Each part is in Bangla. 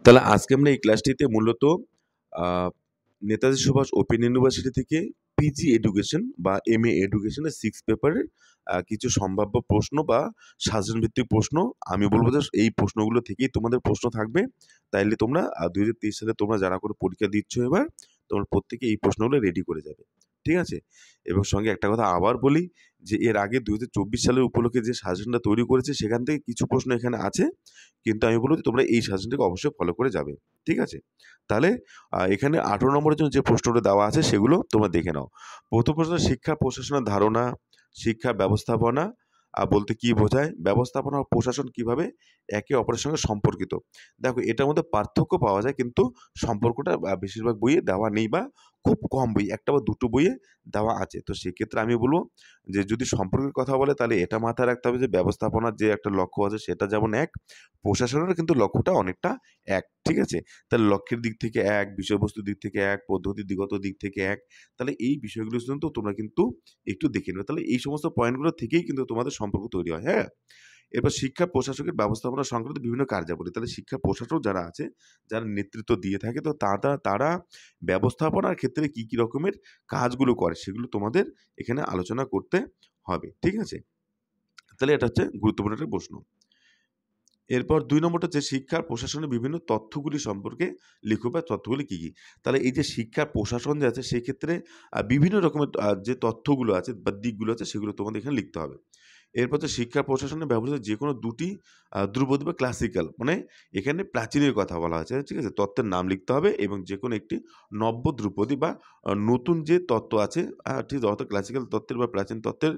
তাহলে আজকে আমরা এই ক্লাসটিতে মূলত আহ, নেতাজি সুভাষ ওপেন ইউনিভার্সিটি থেকে পিজি এডুকেশন বা MA এডুকেশনের 6 পেপারের কিছু সম্ভাব্য প্রশ্ন বা সাজেশন ভিত্তিক প্রশ্ন, আমি বলবো যে এই প্রশ্নগুলো থেকেই তোমাদের প্রশ্ন থাকবে। তাইলে তোমরা 2023 সালে তোমরা যারা করে পরীক্ষা দিচ্ছ এবার, তোমরা প্রত্যেকে এই প্রশ্নগুলো রেডি করে যাবে, ঠিক আছে? এবং সঙ্গে একটা কথা আবার বলি যে এর আগে 2024 সালের উপলক্ষে যে সাজেশনটা তৈরি করেছে সেখান থেকে কিছু প্রশ্ন এখানে আছে, কিন্তু আমি বলবো যে তোমরা এই সাজেশনটাকে অবশ্যই ফলো করে যাবে, ঠিক আছে? তাহলে এখানে 18 নম্বরের জন্য যে প্রশ্নটা দেওয়া আছে সেগুলো তোমরা দেখে নাও। প্রথম প্রশ্ন, শিক্ষা প্রশাসনের ধারণা। শিক্ষা ব্যবস্থাপনা বলতে কি বোঝায়? ব্যবস্থাপনা ও প্রশাসন কিভাবে একে অপরের সঙ্গে সম্পর্কিত? দেখো এটার মধ্যে পার্থক্য পাওয়া যায়, কিন্তু সম্পর্কটা বেশিরভাগ বইয়ে দেওয়া নেই বা খুব কম বই, একটা বা দুটো বইয়ে দেওয়া আছে। তো সেক্ষেত্রে আমি বলবো যে যদি সম্পর্কের কথা বলে তাহলে এটা মাথায় রাখতে হবে যে ব্যবস্থাপনার যে একটা লক্ষ্য আছে সেটা যেমন এক, প্রশাসনের কিন্তু লক্ষ্যটা অনেকটা এক, ঠিক আছে? তাহলে লক্ষ্যের দিক থেকে এক, বিষয়বস্তুর দিক থেকে এক, পদ্ধতিগত দিক থেকে এক। তাহলে এই বিষয়গুলো কিন্তু তোমরা কিন্তু একটু দেখে নেবে। তাহলে এই সমস্ত পয়েন্টগুলো থেকেই কিন্তু তোমাদের সম্পর্ক তৈরি হয়, হ্যাঁ? এরপর শিক্ষা প্রশাসকের ব্যবস্থাপনা সংক্রান্ত বিভিন্ন কার্যাবলী। তাহলে শিক্ষা প্রশাসক যারা আছে, যারা নেতৃত্ব দিয়ে থাকে, তো তারা ব্যবস্থাপনার ক্ষেত্রে কি রকমের কাজগুলো করে সেগুলো তোমাদের এখানে আলোচনা করতে হবে, ঠিক আছে? তাহলে এটা হচ্ছে গুরুত্বপূর্ণ একটা প্রশ্ন। এরপর ২ নম্বরটা হচ্ছে শিক্ষার প্রশাসনের বিভিন্ন তথ্যগুলি সম্পর্কে লিখো বা তথ্যগুলি কী, কী? তাহলে এই যে শিক্ষার প্রশাসন যে আছে সেক্ষেত্রে বিভিন্ন রকমের যে তথ্যগুলো আছে বা দিকগুলো আছে সেগুলো তোমাদের এখানে লিখতে হবে। এরপর হচ্ছে শিক্ষা প্রশাসনে ব্যবহৃত যেকোনো ২ টি ধ্রুপদী বা ক্লাসিক্যাল, মানে এখানে প্রাচীনের কথা বলা হয়েছে, ঠিক আছে? তত্ত্বের নাম লিখতে হবে এবং যেকোনো একটি নব্য ধ্রুপদী বা নতুন যে তত্ত্ব আছে, ঠিক আছে? অর্থাৎ ক্লাসিক্যাল তত্ত্বের বা প্রাচীন তত্ত্বের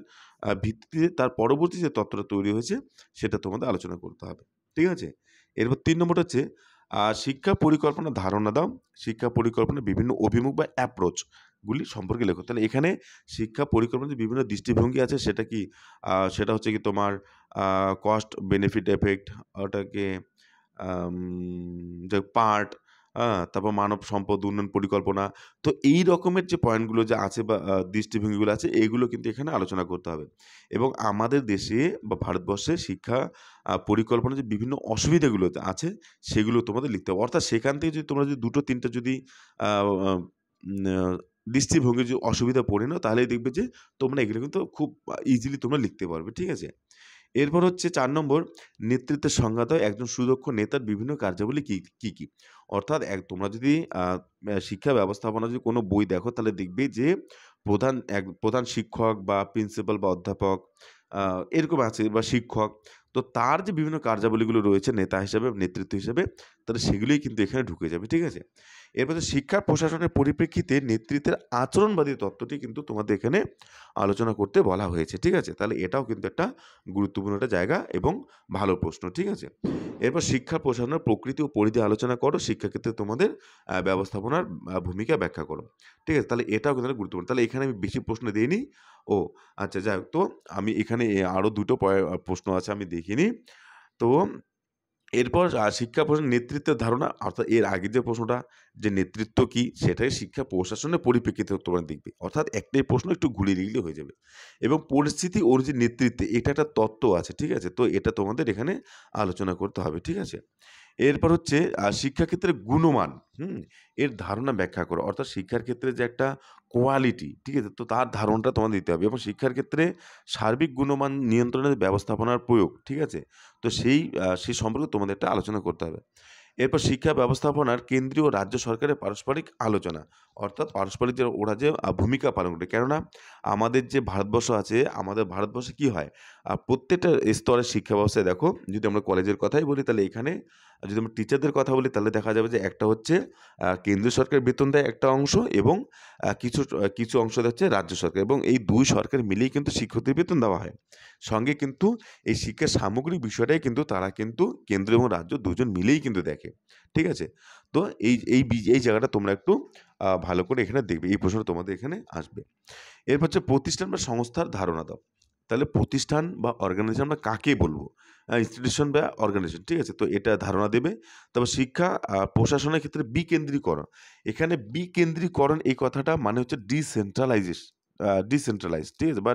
ভিত্তিতে তার পরবর্তী যে তত্ত্বটা তৈরি হয়েছে সেটা তোমাদের আলোচনা করতে হবে। ঠিক আছে? এরপর ৩ নম্বরটা হচ্ছে শিক্ষা পরিকল্পনার ধারণা দাও। শিক্ষা পরিকল্পনার বিভিন্ন অভিমুখ বা অ্যাপ্রোচ গুলি সম্পর্কে লেখো। তাহলে এখানে শিক্ষা পরিকল্পনার যে বিভিন্ন দৃষ্টিভঙ্গি আছে সেটা কি? সেটা হচ্ছে কি তোমার কস্ট বেনিফিট এফেক্ট, ওটাকে আম যে পার্ট, তারপর মানব সম্পদ উন্নয়ন পরিকল্পনা। তো এই রকমের যে পয়েন্টগুলো যে আছে বা দৃষ্টিভঙ্গিগুলো আছে এগুলো কিন্তু এখানে আলোচনা করতে হবে। এবং আমাদের দেশে বা ভারতবর্ষে শিক্ষা পরিকল্পনার যে বিভিন্ন অসুবিধাগুলো আছে সেগুলো তোমাদের লিখতে হবে। অর্থাৎ সেখান থেকে যদি তোমরা যদি ২ টো ৩ টা যদি আ আ উম আ দৃষ্টিভঙ্গির যে অসুবিধা পড়ে নাও তাহলেই দেখবে যে তোমরা এগুলো কিন্তু খুব ইজিলি তোমরা লিখতে পারবে। ঠিক আছে? এরপর হচ্ছে ৪ নম্বর, নেতৃত্বের সংজ্ঞা দাও। একজন সুদক্ষ নেতার বিভিন্ন কার্যাবলী কি? অর্থাৎ তোমরা যদি আ ম্যা শিক্ষা ব্যবস্থাপনার যদি কোনো বই দেখো তাহলে দেখবে যে প্রধান শিক্ষক বা প্রিন্সিপাল বা অধ্যাপক আ এরকম আছে বা শিক্ষক। তো তার যে বিভিন্ন কার্যাবলীগুলো রয়েছে নেতা হিসেবে, নেতৃত্ব হিসেবে, তাহলে সেগুলোই কিন্তু এখানে ঢুকে যাবে। ঠিক আছে? এরপর হচ্ছে শিক্ষা প্রশাসনের পরিপ্রেক্ষিতে নেতৃত্বের আচরণবাদী তত্ত্বটি কিন্তু তোমাদের এখানে আলোচনা করতে বলা হয়েছে। ঠিক আছে? তাহলে এটাও কিন্তু একটা গুরুত্বপূর্ণ একটা জায়গা এবং ভালো প্রশ্ন। ঠিক আছে? এরপর শিক্ষা প্রশাসনের প্রকৃতি ও পরিধি আলোচনা করো। শিক্ষাক্ষেত্রে তোমাদের ব্যবস্থাপনার ভূমিকা ব্যাখ্যা করো। ঠিক আছে? তাহলে এটাও কিন্তু একটা গুরুত্বপূর্ণ। তাহলে এখানে আমি বেশি প্রশ্ন দেইনি। ও আচ্ছা, যাই হোক। তো আমি এখানে আরো ২ টো প্রশ্ন আছে আমি দেখিনি। তো এরপর শিক্ষা প্রশাসনের নেতৃত্বের ধারণা, অর্থাৎ এর আগের যে প্রশ্নটা যে নেতৃত্ব কি সেটাই শিক্ষা প্রশাসনের পরিপ্রেক্ষিতে তোমরা দেখবে। অর্থাৎ একটাই প্রশ্ন একটু ঘুরিয়ে লিখলে হয়ে যাবে। এবং পরিস্থিতি ওর যে নেতৃত্বে এটা একটা তত্ত্ব আছে, ঠিক আছে? তো এটা তোমাদের এখানে আলোচনা করতে হবে, ঠিক আছে? এরপর হচ্ছে শিক্ষাক্ষেত্রে গুণমান, হুম? এর ধারণা ব্যাখ্যা করো। অর্থাৎ শিক্ষার ক্ষেত্রে যে একটা কোয়ালিটি, ঠিক আছে? তো তার ধারণাটা তোমাদের দিতে হবে এবং শিক্ষার ক্ষেত্রে সার্বিক গুণমান নিয়ন্ত্রণের ব্যবস্থাপনার প্রয়োগ, ঠিক আছে? তো সেই সম্পর্কে তোমাদের একটা আলোচনা করতে হবে। এরপর শিক্ষা ব্যবস্থাপনার কেন্দ্রীয় ও রাজ্য সরকারের পারস্পরিক আলোচনা। অর্থাৎ পারস্পরিক যে ওরা যে ভূমিকা পালন করে। কেননা আমাদের যে ভারতবর্ষ আছে, আমাদের ভারতবর্ষে কি হয়? প্রত্যেকটা স্তরের শিক্ষা ব্যবস্থায় দেখো, যদি আমরা কলেজের কথাই বলি তাহলে এখানে যদি আমরা টিচারদের কথা বলি তাহলে দেখা যাবে যে একটা হচ্ছে কেন্দ্রীয় সরকার বেতন দেয় একটা অংশ এবং কিছু অংশ হচ্ছে রাজ্য সরকার, এবং এই ২ সরকার মিলেই কিন্তু শিক্ষকদের বেতন দেওয়া হয়। সঙ্গে কিন্তু এই শিক্ষার সামগ্রিক বিষয়টাই কিন্তু তারা কিন্তু কেন্দ্র এবং রাজ্য দুজন মিলেই কিন্তু দেখে। ঠিক আছে? তো এই জায়গাটা তোমরা একটু ভালো করে এখানে দেখবে। এই প্রশ্নটা তোমাদের এখানে আসবে। এরপর হচ্ছে প্রতিষ্ঠান বা সংস্থার ধারণা দাও। তাহলে প্রতিষ্ঠান বা অর্গানাইজেশন আমরা কাকে বলবো? ইনস্টিটিউশন বা অর্গানাইজেশন, ঠিক আছে? তো এটা ধারণা দেবে। তারপর শিক্ষা প্রশাসনের ক্ষেত্রে বিকেন্দ্রীকরণ। এখানে বিকেন্দ্রীকরণ এই কথাটা মানে হচ্ছে ডিসেন্ট্রালাইজড, ঠিক আছে? বা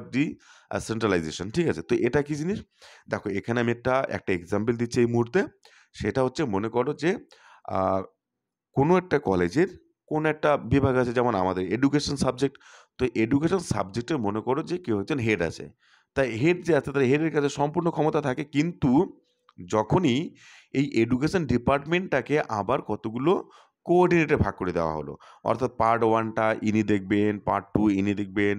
সেন্ট্রালাইজেশন, ঠিক আছে? তো এটা কি জিনিস? দেখো এখানে আমি একটা এক্সাম্পল দিচ্ছি এই মুহূর্তে। সেটা হচ্ছে মনে করো যে কোনো একটা কলেজের কোনো একটা বিভাগ আছে, যেমন আমাদের এডুকেশন সাবজেক্ট। তো এডুকেশন সাবজেক্টে মনে করো যে কেউ একজন হেড আছে। তাই হেড যে আছে তার হেডের কাছে সম্পূর্ণ ক্ষমতা থাকে, কিন্তু যখনই এই এডুকেশন ডিপার্টমেন্টটাকে আবার কতগুলো কোঅর্ডিনেটে ভাগ করে দেওয়া হলো, অর্থাৎ পার্ট 1 টা ইনি দেখবেন, পার্ট 2 ইনি দেখবেন,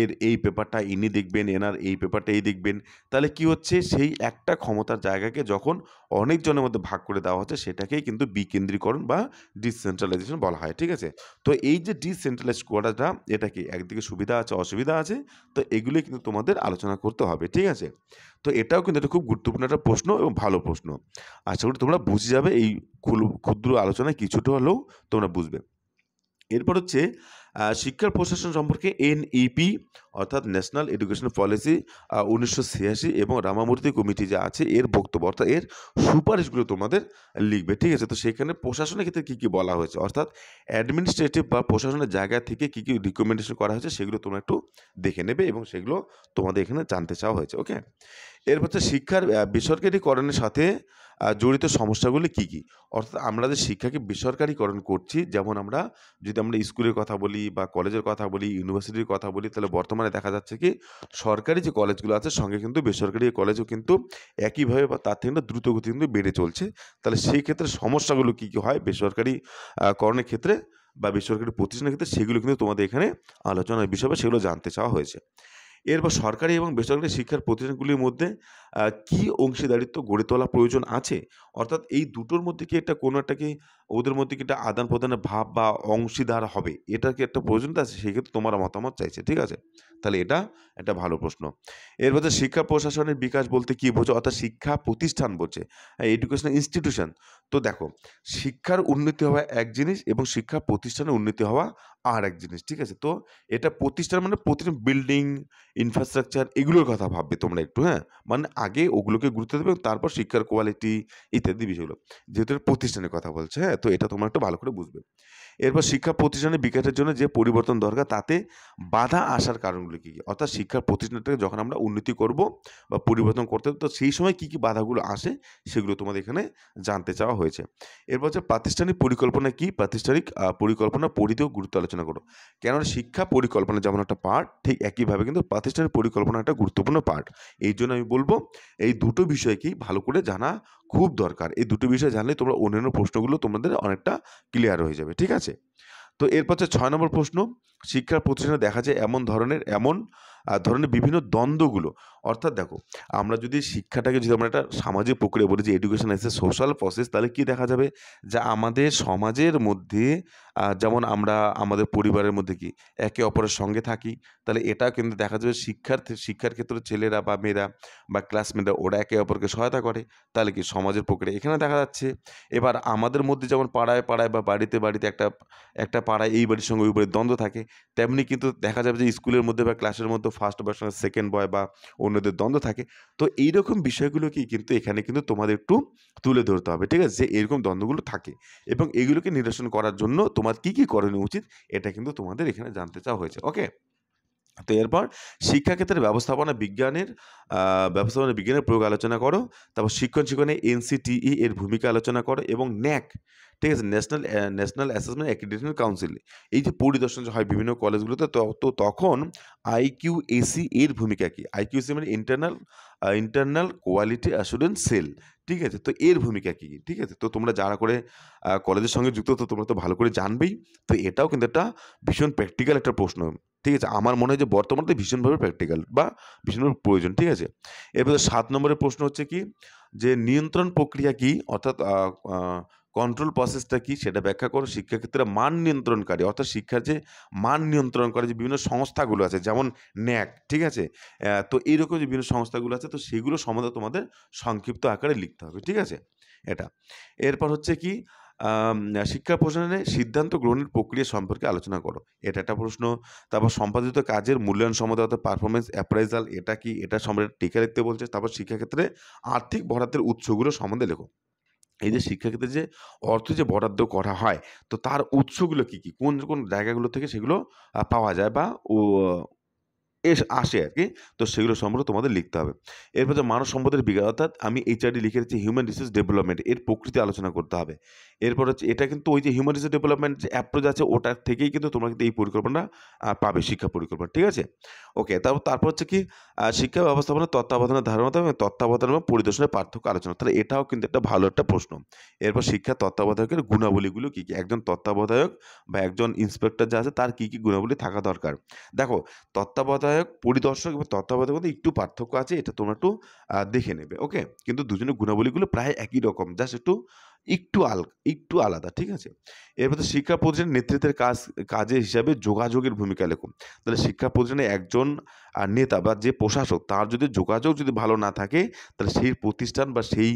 এর এই পেপারটা ইনি দেখবেন, এনার এই পেপারটা এই দেখবেন। তাহলে কি হচ্ছে, সেই একটা ক্ষমতার জায়গাকে যখন অনেকজনের মধ্যে ভাগ করে দেওয়া হচ্ছে, সেটাকেই কিন্তু বিকেন্দ্রীকরণ বা ডিসেন্ট্রালাইজেশন বলা হয়। ঠিক আছে? তো এই যে ডিসেন্ট্রালাইজ করাটা, এটা কি একদিকে সুবিধা আছে, অসুবিধা আছে। তো এগুলোই কিন্তু তোমাদের আলোচনা করতে হবে। ঠিক আছে? তো এটাও কিন্তু একটা খুব গুরুত্বপূর্ণ একটা প্রশ্ন এবং ভালো প্রশ্ন। আশা করি তোমরা বুঝে যাবে, এই ক্ষুদ্র আলোচনায় কিছুটা হলেও তোমরা বুঝবে। এরপর হচ্ছে শিক্ষার প্রশাসন সম্পর্কে এনইপি অর্থাৎ ন্যাশনাল এডুকেশন পলিসি ১৯৮৬ এবং রামামূর্তি কমিটি যে আছে এর বক্তব্য, অর্থাৎ এর সুপারিশগুলো তোমাদের লিখবে। ঠিক আছে? তো সেখানে প্রশাসনের ক্ষেত্রে কী কী বলা হয়েছে, অর্থাৎ অ্যাডমিনিস্ট্রেটিভ বা প্রশাসনের জায়গা থেকে কী কী রিকমেন্ডেশন করা হয়েছে, সেগুলো তোমরা একটু দেখে নেবে এবং সেগুলো তোমাদের এখানে জানতে চাওয়া হয়েছে। ওকে? এরপর হচ্ছে শিক্ষার বেসরকারিকরণের সাথে জড়িত সমস্যাগুলি কী কী? অর্থাৎ আমরা যে শিক্ষাকে বেসরকারিকরণ করছি, যেমন যদি আমরা স্কুলের কথা বলি বা কলেজের কথা বলি, ইউনিভার্সিটির কথা বলি, তাহলে বর্তমানে দেখা যাচ্ছে কি সরকারি যে কলেজগুলো আছে সঙ্গে কিন্তু বেসরকারি কলেজও কিন্তু একইভাবে বা তার থেকে দ্রুত গতি কিন্তু বেড়ে চলছে। তাহলে সেই ক্ষেত্রে সমস্যাগুলো কী কী হয় বেসরকারি করণের ক্ষেত্রে বা বেসরকারি প্রতিষ্ঠানের ক্ষেত্রে, সেগুলো কিন্তু তোমাদের এখানে আলোচনার বিষয় বা সেগুলো জানতে চাওয়া হয়েছে। এরপর সরকারি এবং বেসরকারি শিক্ষার প্রতিষ্ঠানগুলির মধ্যে কি অংশীদারিত্ব গড়ে তোলা প্রয়োজন আছে? অর্থাৎ এই দুটোর মধ্যে কি একটা কোনো একটা কি ওদের মধ্যে কি একটা আদান-প্রদানের ভাব বা অংশীদার হবে, এটার কি একটা প্রয়োজনীয়তা আছে? সেক্ষেত্রে তোমার মতামত চাইছে। ঠিক আছে? তাহলে এটা একটা ভালো প্রশ্ন। এর মধ্যে শিক্ষা প্রশাসনের বিকাশ বলতে কি বোঝো? অর্থাৎ শিক্ষা প্রতিষ্ঠান বলছে। Educational institution. তো দেখো, শিক্ষার উন্নতি হওয়া এক জিনিস এবং শিক্ষা প্রতিষ্ঠানের উন্নতি হওয়া আরেক জিনিস। ঠিক আছে? তো এটা প্রতিষ্ঠান মানে প্রতিটা বিল্ডিং, ইনফ্রাস্ট্রাকচার এগুলোর কথা ভাববে তোমরা একটু, হ্যাঁ? মানে আগে ওগুলোকে গুরুত্ব দেবে এবং তারপর শিক্ষার কোয়ালিটি ইত্যাদি বিষয়গুলো। যেহেতু এটা প্রতিষ্ঠানের কথা বলছে, হ্যাঁ? তো এটা তোমরা একটু ভালো করে বুঝবে। এরপর শিক্ষা প্রতিষ্ঠানের বিকাশের জন্য যে পরিবর্তন দরকার তাতে বাধা আসার কারণগুলো কী, কী? অর্থাৎ শিক্ষা প্রতিষ্ঠানটাকে যখন আমরা উন্নতি করব বা পরিবর্তন করতে হবে, তো সেই সময় কী, কী বাধাগুলো আসে সেগুলো তোমাদের এখানে জানতে চাওয়া হয়েছে। এরপর হচ্ছে প্রাতিষ্ঠানিক পরিকল্পনা কী? প্রাতিষ্ঠানিক পরিকল্পনার পরিধিও গুরুত্ব আলোচনা করো। কেননা শিক্ষা পরিকল্পনা যেমন একটা পার্ট, ঠিক একইভাবে কিন্তু প্রাতিষ্ঠানিক পরিকল্পনা একটা গুরুত্বপূর্ণ পার্ট। এইজন্য আমি বলব এই দুটো বিষয়কেই ভালো করে জানা খুব দরকার। এই দুটো বিষয় জানলে তোমরা অন্যান্য প্রশ্নগুলো তোমাদের অনেকটা ক্লিয়ার হয়ে যাবে। ঠিক আছে? তো এরপর হচ্ছে ৬ নম্বর প্রশ্ন, শিক্ষা প্রতিষ্ঠানে দেখা যায় এমন ধরনের বিভিন্ন দ্বন্দ্বগুলো। অর্থাৎ দেখো, আমরা যদি শিক্ষাটাকে যদি আমরা একটা সামাজিক প্রক্রিয়া বলি যে education is a social process, তাহলে কি দেখা যাবে? যে আমাদের সমাজের মধ্যে যেমন আমরা আমাদের পরিবারের মধ্যে কি একে অপরের সঙ্গে থাকি, তাহলে এটা কিন্তু দেখা যাবে শিক্ষার ক্ষেত্রে ছেলেরা বা মেয়েরা বা ক্লাসমেটরা ওরা একে অপরকে সহায়তা করে। তাহলে কি সমাজের প্রক্রিয়া এখানে দেখা যাচ্ছে। এবার আমাদের মধ্যে যেমন পাড়ায়, পাড়ায় বা বাড়িতে, বাড়িতে একটা পাড়ায় এই বাড়ির সঙ্গে ওই বাড়ির দ্বন্দ্ব থাকে, তেমনি কিন্তু দেখা যাবে যে স্কুলের মধ্যে বা ক্লাসের মধ্যে ফার্স্ট বয়ের সঙ্গে সেকেন্ড বয় বা অন্যদের দ্বন্দ্ব থাকে। তো এইরকম বিষয়গুলোকেই কিন্তু এখানে কিন্তু তোমাদের একটু তুলে ধরতে হবে। ঠিক আছে? যে এরকম দ্বন্দ্বগুলো থাকে এবং এগুলোকে নিরসন করার জন্য তোমার কী, কী করণীয় উচিত, এটা কিন্তু তোমাদের এখানে জানতে চাওয়া হয়েছে। ওকে? তো এরপর শিক্ষাক্ষেত্রে ব্যবস্থাপনা বিজ্ঞানের প্রয়োগ আলোচনা করো। তারপর শিক্ষণে এনসিটিই এর ভূমিকা আলোচনা করো এবং ন্যাক, ঠিক আছে? ন্যাশনাল অ্যাসেসমেন্ট অ্যাক্রিডিটেশন কাউন্সিল, এই যে পরিদর্শন যে হয় বিভিন্ন কলেজগুলোতে, তো তখন আইকিউএসি এর ভূমিকা কী? আইকিউএসি মানে ইন্টারনাল কোয়ালিটি অ্যাসুরেন্স সেল। ঠিক আছে? তো এর ভূমিকা কী? ঠিক আছে? তো তোমরা যারা করে কলেজের সঙ্গে যুক্ত, তো তোমরা তো ভালো করে জানবেই। তো এটাও কিন্তু একটা ভীষণ প্র্যাকটিক্যাল একটা প্রশ্ন। ঠিক আছে? আমার মনে হয় যে বর্তমানে ভীষণভাবে প্র্যাকটিক্যাল বা ভীষণভাবে প্রয়োজন। ঠিক আছে? এরপরে ৭ নম্বরের প্রশ্ন হচ্ছে কি, যে নিয়ন্ত্রণ প্রক্রিয়া কি? অর্থাৎ আ কন্ট্রোল প্রসেসটা কি? সেটা ব্যাখ্যা করো। শিক্ষাক্ষেত্রে মান নিয়ন্ত্রণকারী, অর্থাৎ শিক্ষার যে মান নিয়ন্ত্রণ করে যে বিভিন্ন সংস্থাগুলো আছে যেমন ন্যাক, ঠিক আছে? তো এইরকম যে বিভিন্ন সংস্থাগুলো আছে, তো সেগুলো সম্বন্ধে তোমাদের সংক্ষিপ্ত আকারে লিখতে হবে। ঠিক আছে? এটা। এরপর হচ্ছে কি, আম শিক্ষা প্রশাসনে সিদ্ধান্ত গ্রহণের প্রক্রিয়া সম্পর্কে আলোচনা করো। এটা একটা প্রশ্ন। তারপর সম্পাদিত কাজের মূল্যায়ন সম্বন্ধে, অর্থাৎ পারফরম্যান্স অ্যাপ্রাইজাল এটা কি? এটা সম্পর্কে টিকা লিখতে বলছে। তারপর শিক্ষাক্ষেত্রে আর্থিক বরাদ্দের উৎসগুলো সম্বন্ধে লেখো। এই যে শিক্ষাক্ষেত্রে যে অর্থ যে বরাদ্দ করা হয়, তো তার উৎসগুলো কি, কি? কোন জায়গাগুলো থেকে সেগুলো পাওয়া যায় বা ও আসে আরকি। তো সেগুলো সম্পর্কে তোমাদের লিখতে হবে। এরপর যে মানব সম্পদের বিকাশ অর্থাৎ আমি এইচআরডি লিখে রেখেছি হিউম্যান রিসোর্স ডেভেলপমেন্ট এর প্রকৃতি আলোচনা করতে হবে। এরপর হচ্ছে এটা কিন্তু ওই যে হিউম্যান রিসোর্স ডেভেলপমেন্ট যে অ্যাপ্রোচ আছে ওটার থেকেই কিন্তু তোমরা কিন্তু এই পরিকল্পনা পাবে শিক্ষা পরিকল্পনা। ঠিক আছে? ওকে তারপর হচ্ছে কি শিক্ষা ব্যবস্থাপনার তত্ত্বাবধানের ধারণা এবং তত্ত্বাবধান এবং পরিদর্শনের পার্থক্য আলোচনা। তাহলে এটাও কিন্তু একটা ভালো একটা প্রশ্ন। এরপর শিক্ষা তত্ত্বাবধায়কের গুণাবলীগুলো কি, কি? একজন তত্ত্বাবধায়ক বা একজন ইন্সপেক্টর যে আছে তার কি, কি গুণাবলী থাকা দরকার? দেখো তত্ত্বাবধায়ক, পরিদর্শক এবং তত্ত্বাবধায়কের মধ্যে একটু পার্থক্য আছে। এটা তোমরা একটু দেখে নেবে। ওকে? কিন্তু দুজনের গুণাবলীগুলো প্রায় একই রকম। জাস্ট একটু আলাদা। ঠিক আছে? এরপর হচ্ছে শিক্ষা প্রতিষ্ঠানের নেতৃত্বের কাজে হিসাবে যোগাযোগের ভূমিকা লেখো। তাহলে শিক্ষা প্রতিষ্ঠানে একজন নেতা বা যে প্রশাসক তার যদি যোগাযোগ যদি ভালো না থাকে তাহলে সেই প্রতিষ্ঠান বা সেই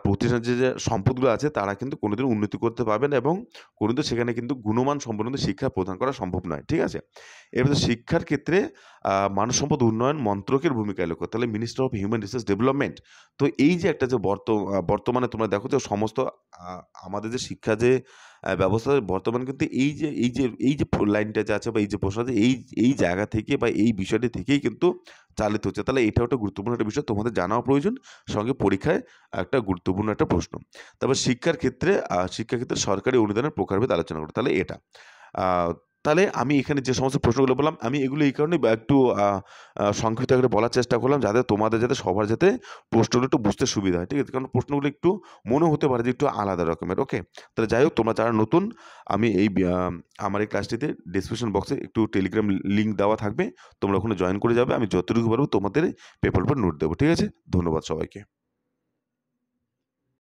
প্রতিষ্ঠানের যে সম্পদগুলো আছে তারা কিন্তু কোনোদিন উন্নতি করতে পারবে না এবং কোনোদিন সেখানে কিন্তু গুণমান সম্পন্ন শিক্ষা প্রদান করা সম্ভব নয়। ঠিক আছে? এবার শিক্ষার ক্ষেত্রে মানব সম্পদ উন্নয়ন মন্ত্রকের ভূমিকা লেখো। তাহলে minister of human resource development. তো এই যে একটা যে বর্তমানে তোমরা দেখো যে সমস্ত আ আমাদের যে শিক্ষা যে ব্যবস্থা বর্তমানে কিন্তু এই যে লাইনটা যে আছে বা এই যে প্রশ্ন আছে এই জায়গা থেকে বা এই বিষয়টি থেকেই কিন্তু চালিত হচ্ছে। তাহলে এটাও একটা গুরুত্বপূর্ণ একটা বিষয় তোমাদের জানাও প্রয়োজন। সঙ্গে পরীক্ষায় একটা গুরুত্বপূর্ণ একটা প্রশ্ন। তারপর শিক্ষাক্ষেত্রে সরকারি অনুদানের প্রকারভেদ আলোচনা করো। তাহলে এটা। আ তাহলে আমি এখানে যে সমস্ত প্রশ্নগুলো বললাম, আমি এগুলো এই কারণেই একটু আ আ সংক্ষিপ্ত আকারে বলার চেষ্টা করলাম যাতে তোমাদের সবার যাতে প্রশ্নগুলো একটু বুঝতে সুবিধা হয়। ঠিক আছে? কারণ প্রশ্নগুলো একটু মনে হতে পারে যে একটু আলাদা রকমের। ওকে? তাহলে যাই হোক তোমরা যারা নতুন আমি এই আমার এই ক্লাসটিতে ডেসক্রিপশন বক্সে একটু টেলিগ্রাম লিঙ্ক দেওয়া থাকবে। তোমরা ওখানে জয়েন করে যাবে। আমি যতটুকু পারব তোমাদের পেপারের উপর নোট দেব। ঠিক আছে? ধন্যবাদ সবাইকে।